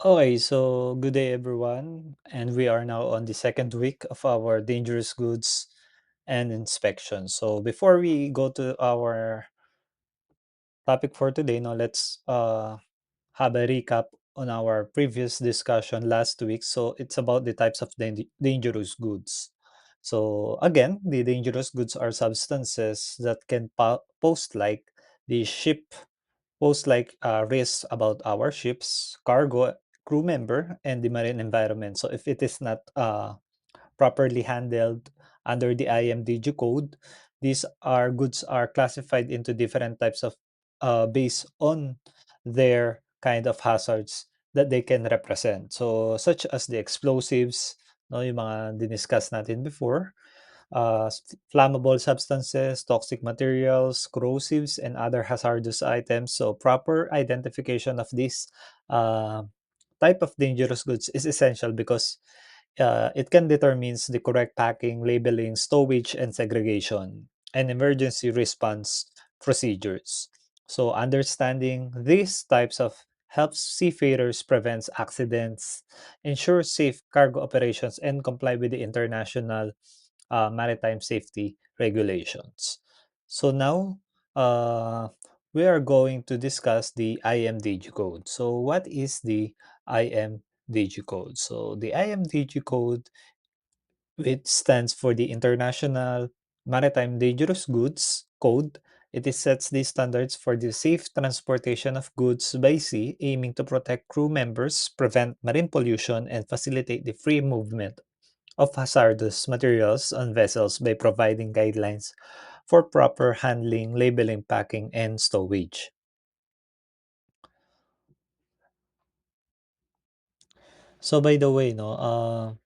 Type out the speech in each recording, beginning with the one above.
Okay, so good day everyone, and we are now on the second week of our dangerous goods and inspection. So before we go to our topic for today, now let's have a recap on our previous discussion last week. So it's about the types of dangerous goods. So again, the dangerous goods are substances that can post like the ship post like risks about our ships, cargo, crew member, and the marine environment. So if it is not properly handled under the IMDG code, these are goods are classified into different types of based on their kind of hazards that they can represent. So such as the explosives, no, yung mga diniscuss natin before, flammable substances, toxic materials, corrosives, and other hazardous items. So proper identification of these uh, type of dangerous goods is essential because it can determines the correct packing, labeling, stowage, and segregation, and emergency response procedures. So understanding these types of helps seafarers prevent accidents, ensure safe cargo operations, and comply with the international maritime safety regulations. So now uh, we are going to discuss the IMDG code. So what is the IMDG code? So the IMDG code, which stands for the International Maritime Dangerous Goods Code. It is sets the standards for the safe transportation of goods by sea, aiming to protect crew members, prevent marine pollution, and facilitate the free movement of hazardous materials on vessels by providing guidelines for proper handling, labeling, packing, and stowage. So by the way, no,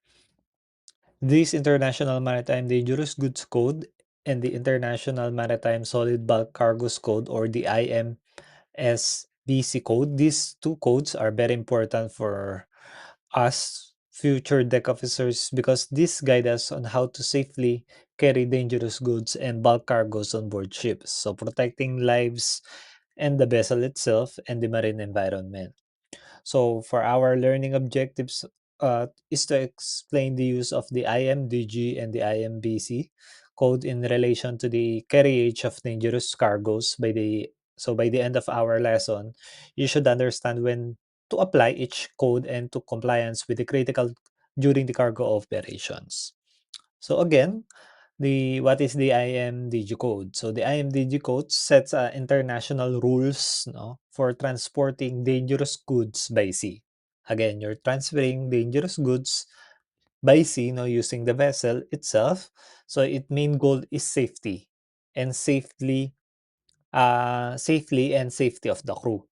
this International Maritime Dangerous Goods Code and the International Maritime Solid Bulk Cargoes Code, or the IMSBC code, these two codes are very important for us future deck officers because this guide us on how to safely carry dangerous goods and bulk cargoes on board ships, so protecting lives and the vessel itself and the marine environment. So for our learning objectives is to explain the use of the IMDG and the IMBC code in relation to the carriage of dangerous cargoes. By the end of our lesson, you should understand when to apply each code and to compliance with the critical during the cargo operations. So again, the what is the IMDG code? So the IMDG code sets international rules, no, for transporting dangerous goods by sea. Again, you're transferring dangerous goods by sea, no, using the vessel itself. So its main goal is and safely and safety of the crew,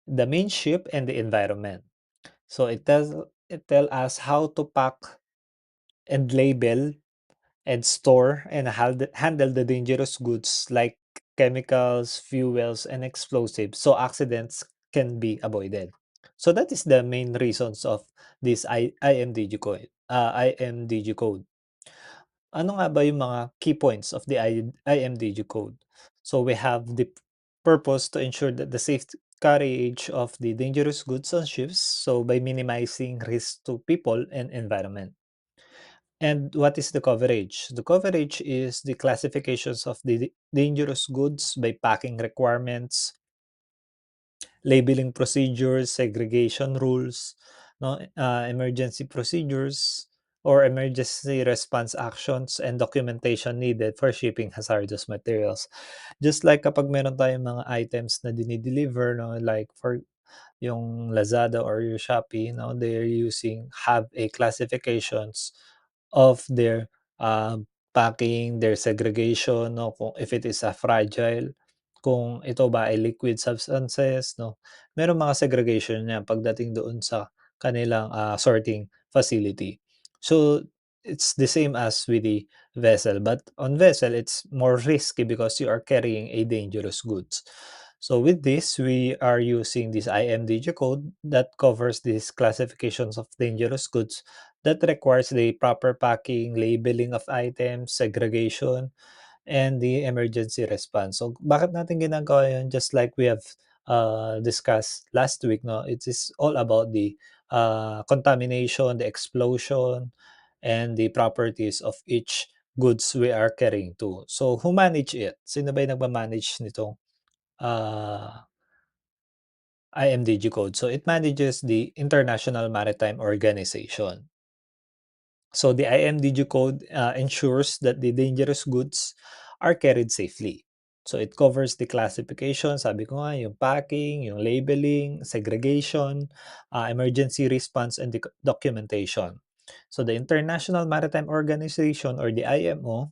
the main ship, and the environment. So it tell us how to pack and label and store and handle the dangerous goods like chemicals, fuels, and explosives so accidents can be avoided. So that is the main reasons of this IMDG code. IMDG code. Ano nga ba yung mga key points of the IMDG code? So we have the purpose to ensure that the safe carriage of the dangerous goods on ships, so by minimizing risk to people and environment. And what is the coverage? The coverage is the classifications of the dangerous goods by packing requirements, labeling procedures, segregation rules, no, emergency procedures, or emergency response actions and documentation needed for shipping hazardous materials. Just like kapag meron tayong mga items na dinideliver, no, like for yung Lazada or your Shopee, no, they're using have a classifications of their packing, their segregation, no, kung if it is a fragile, kung ito ba ay liquid substances, no. Merong mga segregation niyan pagdating doon sa kanilang sorting facility. So it's the same as with the vessel, but on vessel it's more risky because you are carrying a dangerous goods. So with this, we are using this IMDG code that covers these classifications of dangerous goods that requires the proper packing, labeling of items, segregation, and the emergency response. So bakit natin ginagawa yun? Just like we have discussed last week, no, it is all about the contamination, the explosion, and the properties of each goods we are carrying to. So, who manage it? Sino ba yung nagma-manage nitong IMDG code? So, it manages the International Maritime Organization. So the IMDG code ensures that the dangerous goods are carried safely. So it covers the classification, sabi ko nga, yung packing, yung labeling, segregation, emergency response, and the documentation. So the International Maritime Organization, or the IMO,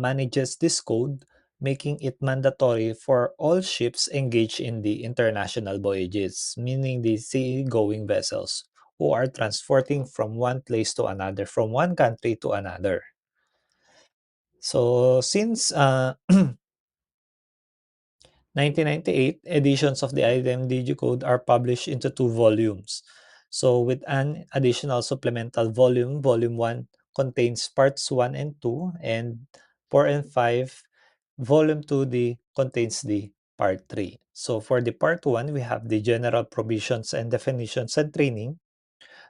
manages this code, making it mandatory for all ships engaged in the international voyages, meaning the sea-going vessels who are transporting from one place to another, from one country to another. So, since 1998, editions of the IMDG code are published into two volumes. So, with an additional supplemental volume, Volume 1 contains parts 1 and 2, and 4 and 5, Volume 2 contains the part 3. So, for the part 1, we have the general provisions and definitions and training.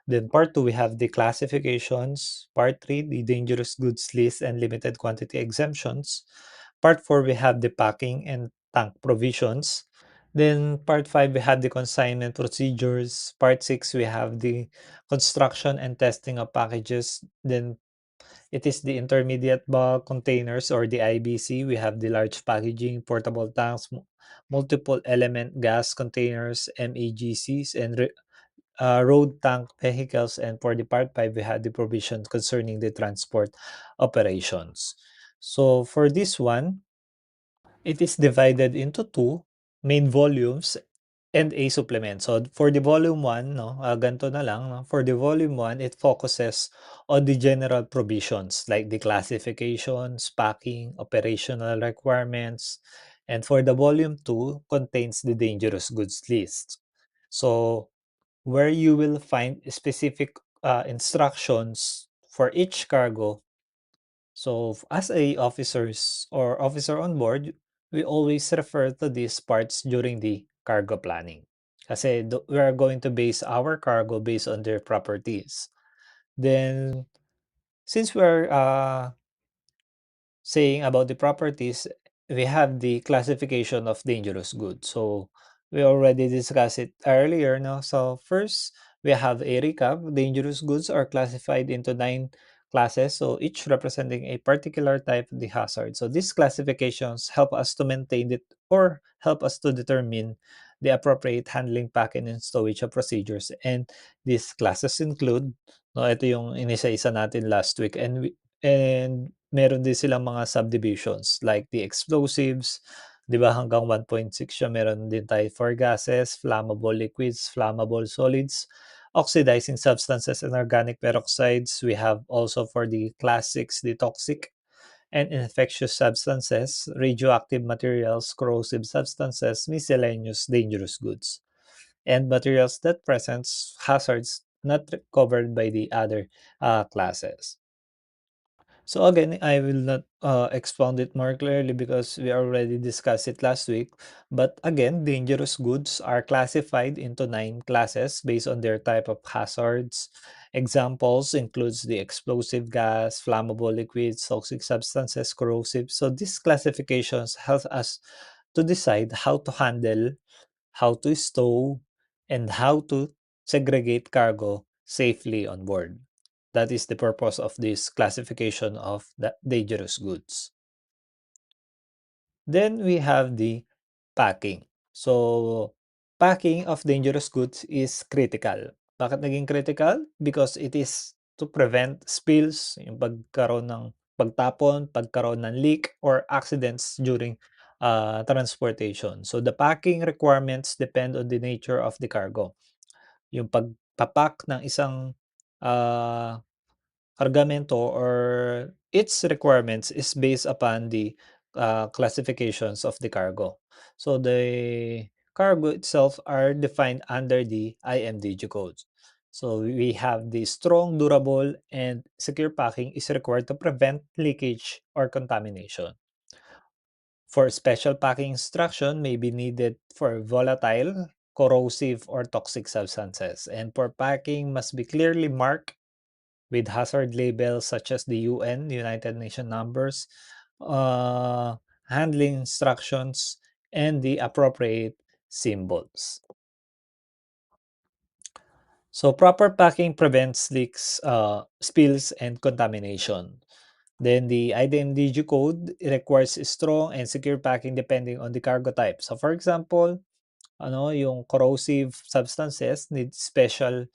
Then part 2, we have the classifications. Part 3, the dangerous goods list and limited quantity exemptions. Part 4, we have the packing and tank provisions. Then part 5, we have the consignment procedures. Part 6, we have the construction and testing of packages. Then it is the intermediate bulk containers, or the IBC. We have the large packaging, portable tanks, multiple element gas containers, MEGCs, and road tank vehicles. And for the part 5, we had the provision concerning the transport operations. So for this one, it is divided into two main volumes and a supplement. So for the volume 1, no, ganito na lang, no? For the volume 1, it focuses on the general provisions like the classifications, packing, operational requirements. And for the volume 2, contains the dangerous goods list. So where you will find specific instructions for each cargo. So as a officers or officer on board, we always refer to these parts during the cargo planning. Kasi we are going to base our cargo based on their properties. Then since we're saying about the properties, we have the classification of dangerous goods. So we already discussed it earlier. No? So first, we have a recap. Dangerous goods are classified into 9 classes, so each representing a particular type of the hazard. So these classifications help us to maintain it, or help us to determine the appropriate handling, packing, and stowage of procedures. And these classes include, no, ito yung inisa-isa natin last week, and meron din silang mga subdivisions like the explosives, 'di ba, hanggang 1.6 siya. Meron din tayo for gases, flammable liquids, flammable solids, oxidizing substances, and organic peroxides. We have also for the class 6, the toxic and infectious substances, radioactive materials, corrosive substances, miscellaneous dangerous goods, and materials that presents hazards not covered by the other classes. So again, I will not expound it more clearly because we already discussed it last week. But again, dangerous goods are classified into 9 classes based on their type of hazards. Examples includes the explosive gas, flammable liquids, toxic substances, corrosive. So these classifications help us to decide how to handle, how to stow, and how to segregate cargo safely on board. That is the purpose of this classification of the dangerous goods. Then we have the packing. So, packing of dangerous goods is critical. Bakit naging critical? Because it is to prevent spills, yung pagkaroon ng pagtapon, pagkaroon ng leak, or accidents during transportation. So, the packing requirements depend on the nature of the cargo. Yung pagpapak ng isang uh, cargamento or its requirements is based upon the classifications of the cargo. So the cargo itself are defined under the IMDG codes. So we have the strong, durable, and secure packing is required to prevent leakage or contamination. For special packing instruction may be needed for volatile, corrosive, or toxic substances. And for packing must be clearly marked with hazard labels such as the United Nations numbers, uh, handling instructions, and the appropriate symbols. So proper packing prevents leaks, spills, and contamination. Then the IDMDG code requires strong and secure packing depending on the cargo type. So for example, yung corrosive substances need special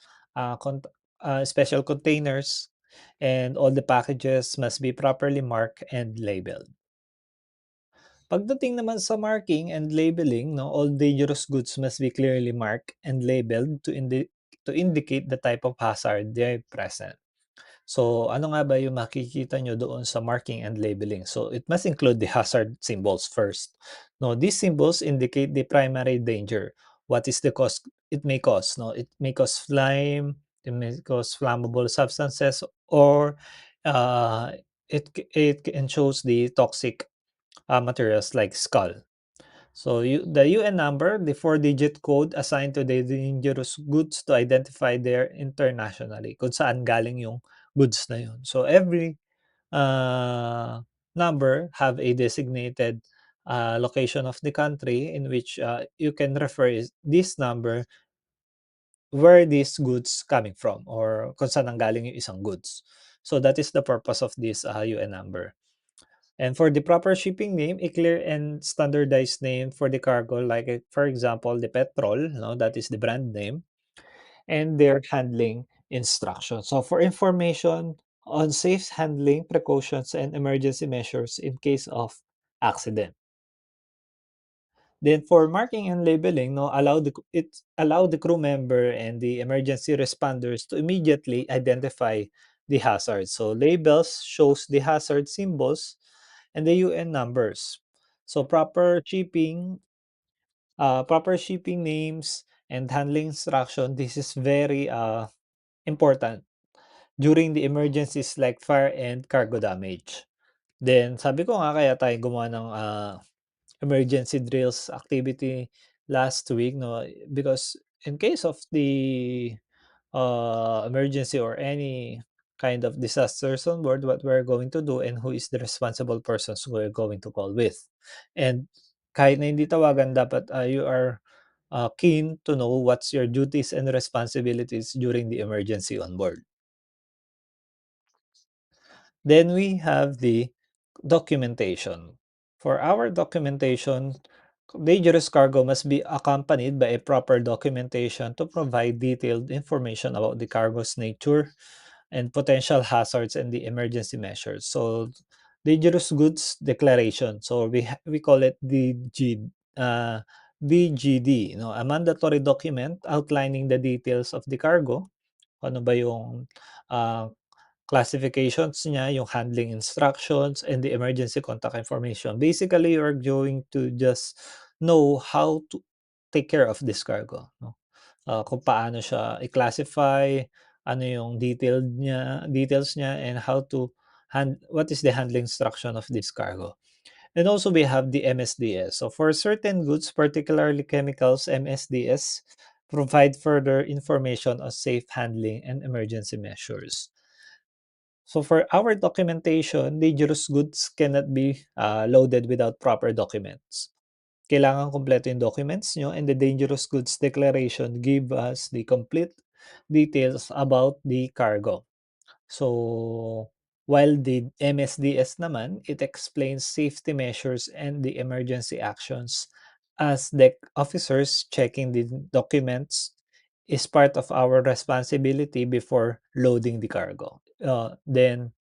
containers, and all the packages must be properly marked and labeled. Pagdating naman sa marking and labeling, no, all dangerous goods must be clearly marked and labeled to indicate the type of hazard they present. So, ano nga ba yung makikita nyo doon sa marking and labeling? So, it must include the hazard symbols first. No, these symbols indicate the primary danger. What is the cause it may cause? No, it may cause flame, it may cause flammable substances, or uh, it can shows the toxic materials like skull. So the UN number, the four-digit code assigned to the dangerous goods to identify their internationally, kung saan galing yung goods na yun. So every number have a designated location of the country in which you can refer this number where these goods coming from, or kung saan galing yung isang goods. So that is the purpose of this UN number. And for the proper shipping name, a clear and standardized name for the cargo, like for example, the petrol, no, that is the brand name, and their handling instructions. So for information on safe handling precautions and emergency measures in case of accident. Then for marking and labeling, no, allow the crew member and the emergency responders to immediately identify the hazard. So labels shows the hazard symbols and the UN numbers. So proper shipping names and handling instruction. This is very important during the emergencies like fire and cargo damage. Then sabi ko nga kaya tayo gumawa ng emergency drills activity last week, no, because in case of the emergency or any kind of disasters on board, what we're going to do and who is the responsible persons we're going to call with. And kahit na hindi tawagan, dapat you are keen to know what's your duties and responsibilities during the emergency on board. Then we have the documentation. For our documentation, dangerous cargo must be accompanied by a proper documentation to provide detailed information about the cargo's nature and potential hazards and the emergency measures. So, dangerous goods declaration. So, we call it DGD, a mandatory document outlining the details of the cargo. Ano ba yung uh, classifications niya, yung handling instructions, and the emergency contact information. Basically, you're going to just know how to take care of this cargo, no? Kung paano siya i-classify, ano yung details niya, and how to what is the handling instruction of this cargo. And also we have the MSDS. So for certain goods, particularly chemicals, MSDS provide further information on safe handling and emergency measures. So for our documentation, dangerous goods cannot be loaded without proper documents. Kailangan kumpleto yung documents nyo, and the dangerous goods declaration give us the complete details about the cargo. So while the MSDS naman, it explains safety measures and the emergency actions, as deck officers checking the documents is part of our responsibility before loading the cargo. Then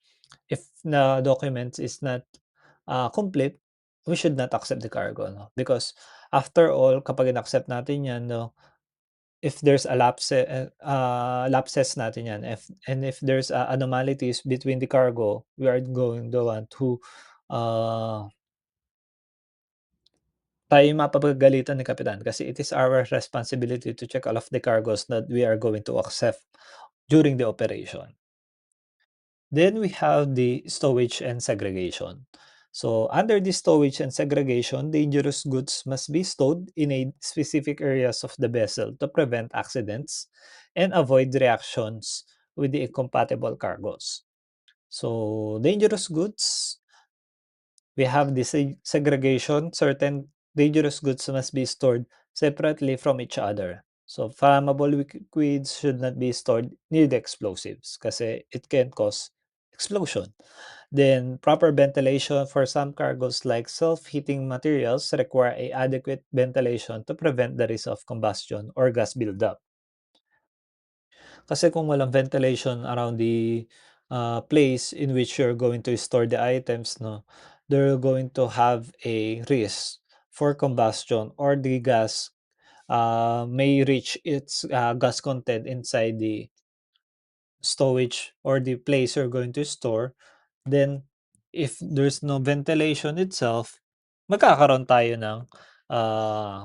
if the document is not complete, we should not accept the cargo, no? Because after all, kapag in-accept natin yan, no, if there's a lapses natin yan, if there's anomalies between the cargo, we are going the one to uh, tayo yung mapapagalitan ni kapitan, kasi it is our responsibility to check all of the cargos that we are going to accept during the operation. Then we have the stowage and segregation. So, under this stowage and segregation, dangerous goods must be stowed in a specific areas of the vessel to prevent accidents and avoid reactions with the incompatible cargoes. So, dangerous goods, we have this segregation. Certain dangerous goods must be stored separately from each other. So, flammable liquids should not be stored near the explosives kasi it can cause explosion. Then, proper ventilation for some cargoes like self-heating materials require a adequate ventilation to prevent the risk of combustion or gas buildup. Kasi kung walang ventilation around the place in which you're going to store the items, no, they're going to have a risk for combustion or the gas may reach its gas content inside the storage or the place you're going to store. Then, if there's no ventilation itself, magkakaroon tayo ng uh,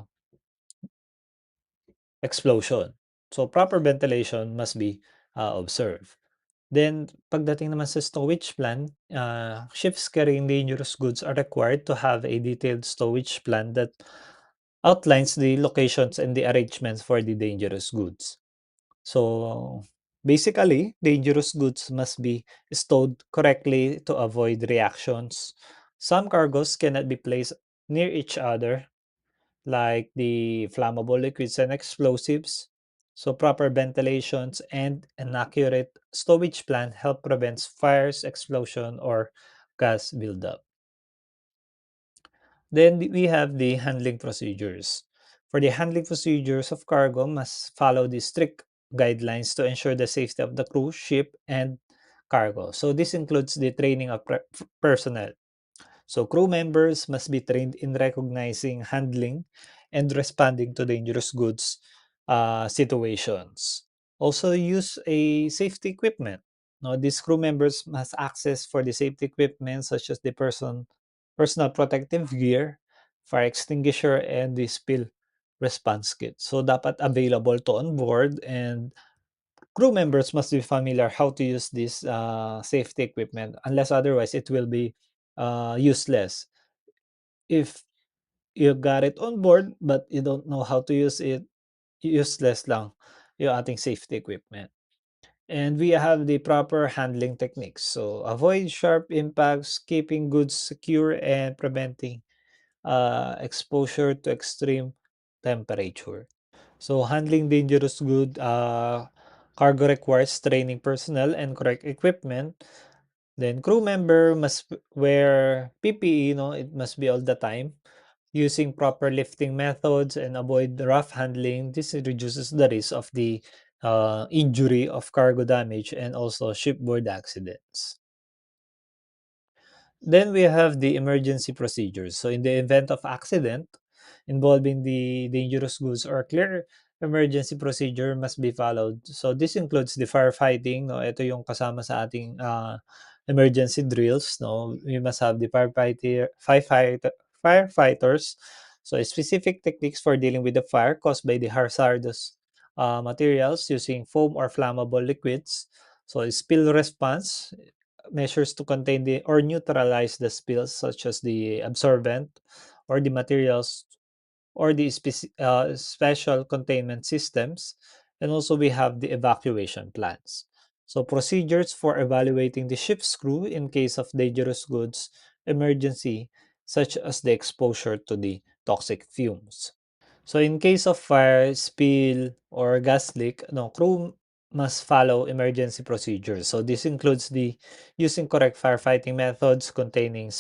explosion. So, proper ventilation must be observed. Then, pagdating naman sa stowage plan, ships carrying dangerous goods are required to have a detailed stowage plan that outlines the locations and the arrangements for the dangerous goods. So, basically, dangerous goods must be stowed correctly to avoid reactions. Some cargoes cannot be placed near each other, like the flammable liquids and explosives. So, proper ventilations and an accurate stowage plan help prevent fires, explosion, or gas buildup. Then we have the handling procedures. For the handling procedures of cargo must follow the strict guidelines to ensure the safety of the crew, ship, and cargo. So this includes the training of personnel. So crew members must be trained in recognizing, handling, and responding to dangerous goods situations. Also use a safety equipment. Now, these crew members must access for the safety equipment such as the personal protective gear, fire extinguisher, and the spill response kit. So dapat available to on board, and crew members must be familiar how to use this safety equipment. Unless otherwise, it will be useless. If you got it on board but you don't know how to use it, useless lang yung ating safety equipment. And we have the proper handling techniques. So avoid sharp impacts, keeping goods secure, and preventing exposure to extreme temperature. So handling dangerous cargo requires training personnel and correct equipment. Then crew member must wear PPE, no, it must be all the time. Using proper lifting methods and avoid rough handling, this reduces the risk of the injury of cargo damage and also shipboard accidents. Then we have the emergency procedures. So in the event of accident involving the dangerous goods or clear emergency procedure must be followed. So this includes the firefighting, no? Ito yung kasama sa ating emergency drills, no? We must have the firefighters. So specific techniques for dealing with the fire caused by the hazardous materials using foam or flammable liquids. So spill response, measures to contain the or neutralize the spills such as the absorbent or the materials or the special containment systems. And also we have the evacuation plans. So procedures for evaluating the ship's crew in case of dangerous goods emergency, such as the exposure to the toxic fumes. So in case of fire, spill, or gas leak, no, crew must follow emergency procedures. So this includes the using correct firefighting methods, containing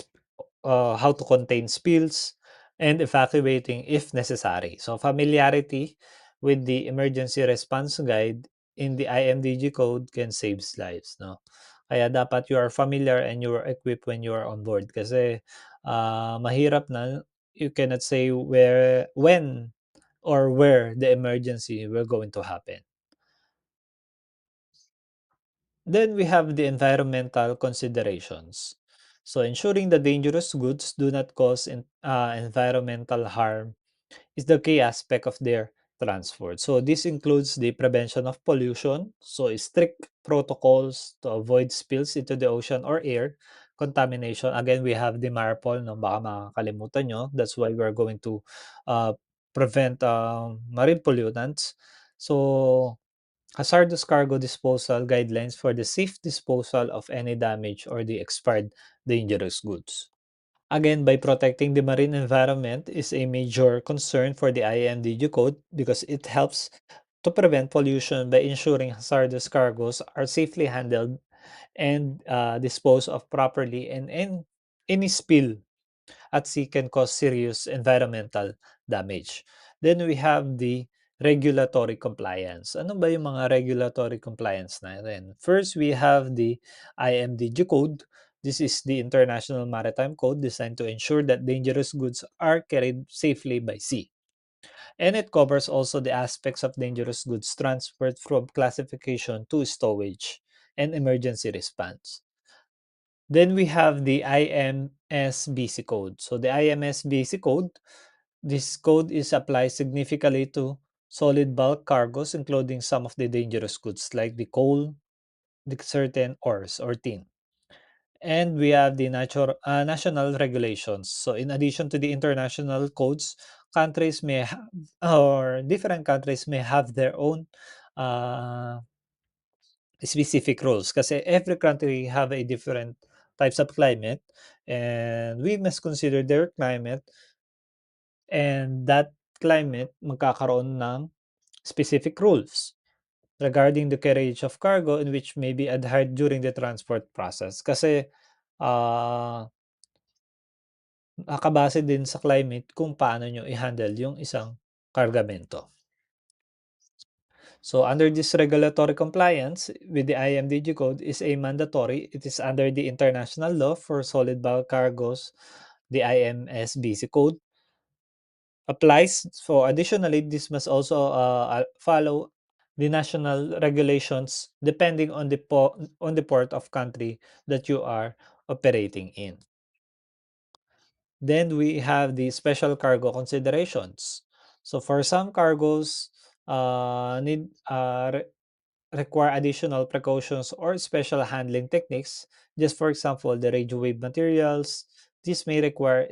how to contain spills, and evacuating if necessary. So familiarity with the emergency response guide in the IMDG code can save lives. No, kaya dapat you are familiar and you are equipped when you are on board. Kasi mahirap na you cannot say when or where the emergency will going to happen. Then we have the environmental considerations. So ensuring the dangerous goods do not cause environmental harm is the key aspect of their transport. So this includes the prevention of pollution, so strict protocols to avoid spills into the ocean or air contamination. Again, we have the MARPOL, no, baka makakalimutan nyo. That's why we're going to uh, prevent marine pollutants. So, hazardous cargo disposal guidelines for the safe disposal of any damaged or the expired dangerous goods. Again, by protecting the marine environment is a major concern for the IMDG code because it helps to prevent pollution by ensuring hazardous cargoes are safely handled and disposed of properly, and any spill at sea can cause serious environmental damage. Then we have the regulatory compliance. Ano ba yung mga regulatory compliance natin? First, we have the IMDG code. This is the International Maritime Code designed to ensure that dangerous goods are carried safely by sea. And it covers also the aspects of dangerous goods transferred from classification to stowage and emergency response. Then we have the IMSBC code. So the IMSBC code, this code is applied significantly to solid bulk cargoes, including some of the dangerous goods like the coal, the certain ores or tin. And we have the national regulations. So in addition to the international codes, countries may have, or different countries may have their own uh, specific rules kasi every country have a different types of climate, and we must consider their climate, and that climate magkakaroon ng specific rules regarding the carriage of cargo in which may be adhered during the transport process kasi nakabase din sa climate kung paano nyo i-handle yung isang kargamento. So under this regulatory compliance with the IMDG code is a mandatory. It is under the international law for solid bulk cargos. The IMSBC code applies. So additionally, this must also follow the national regulations depending on on the port of country that you are operating in. Then we have the special cargo considerations. So for some cargos, need require additional precautions or special handling techniques. Just for example, the radio wave materials. This may require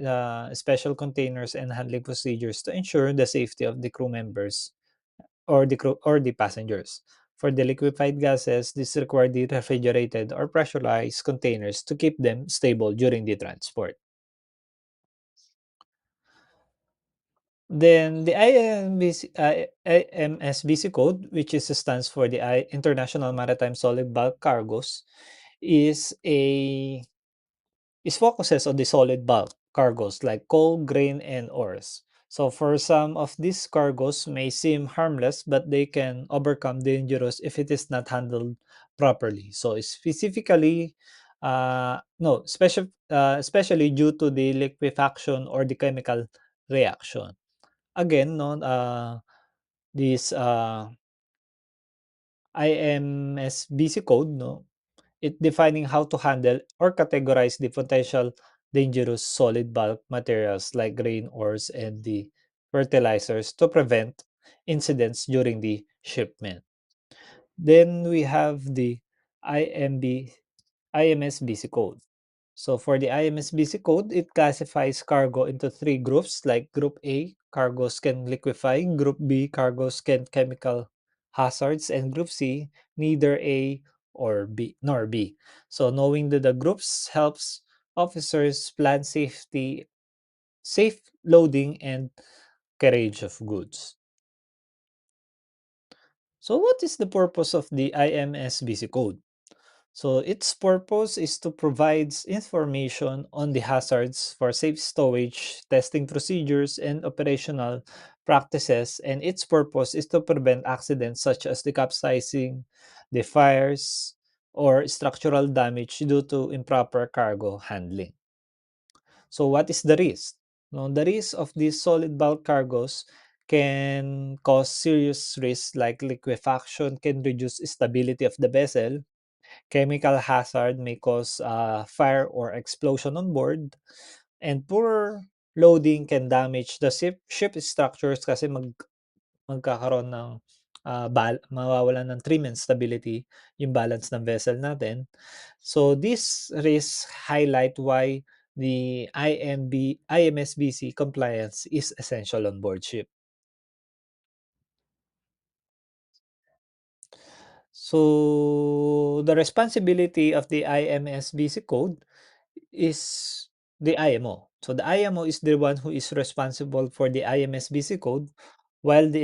special containers and handling procedures to ensure the safety of the crew members or the crew or the passengers. For the liquefied gases, this require the refrigerated or pressurized containers to keep them stable during the transport. Then the IMSBC code, which stands for the International Maritime Solid Bulk Cargos, is a focuses on the solid bulk cargos like coal, grain, and ores. So for some of these cargos may seem harmless, but they can overcome dangerous if it is not handled properly. So specifically, no, especially due to the liquefaction or the chemical reaction. Again, no, this IMSBC code, no, it defining how to handle or categorize the potential dangerous solid bulk materials like grain ores and the fertilizers to prevent incidents during the shipment. Then we have the IMB IMSBC code. So for the IMSBC code, it classifies cargo into three groups like Group A, cargoes can liquefy, Group B, cargoes can chemical hazards, and Group C, neither A or B nor B. So knowing the groups helps officers plan safe loading and carriage of goods. So what is the purpose of the IMSBC code? So its purpose is to provide information on the hazards for safe stowage, testing procedures, and operational practices. And its purpose is to prevent accidents such as the capsizing, the fires, or structural damage due to improper cargo handling. So what is the risk? No, the risk of these solid bulk cargos can cause serious risks like liquefaction can reduce stability of the vessel. Chemical hazard may cause fire or explosion on board, and poor loading can damage the ship structures kasi magkakaroon ng mawawalan ng trim and stability yung balance ng vessel natin. So these risks highlight why the IMSBC compliance is essential on board ship. So the responsibility of the IMSBC code is the IMO. So the IMO is the one who is responsible for the IMSBC code, while the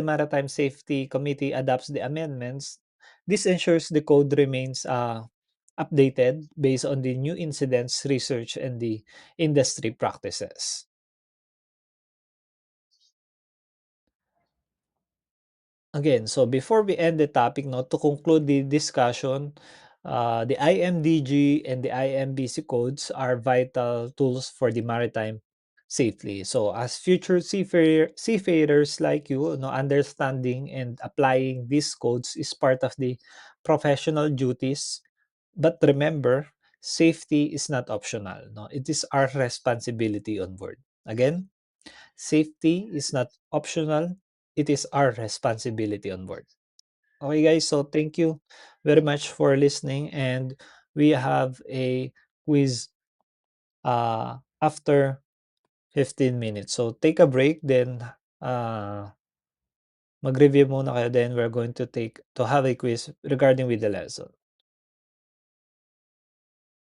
Maritime Safety Committee adopts the amendments. This ensures the code remains updated based on the new incidents, research, and the industry practices. Again, so before we end the topic, no, to conclude the discussion, the IMDG and the IMBC codes are vital tools for the maritime safely. So as future seafarers like you, no, understanding and applying these codes is part of the professional duties. But remember, safety is not optional. No, it is our responsibility on board. Again, safety is not optional, it is our responsibility on board. Okay, guys, so thank you very much for listening. And we have a quiz after 15 minutes. So take a break, then mag-review muna kayo. Then we're going to have a quiz regarding with the lesson.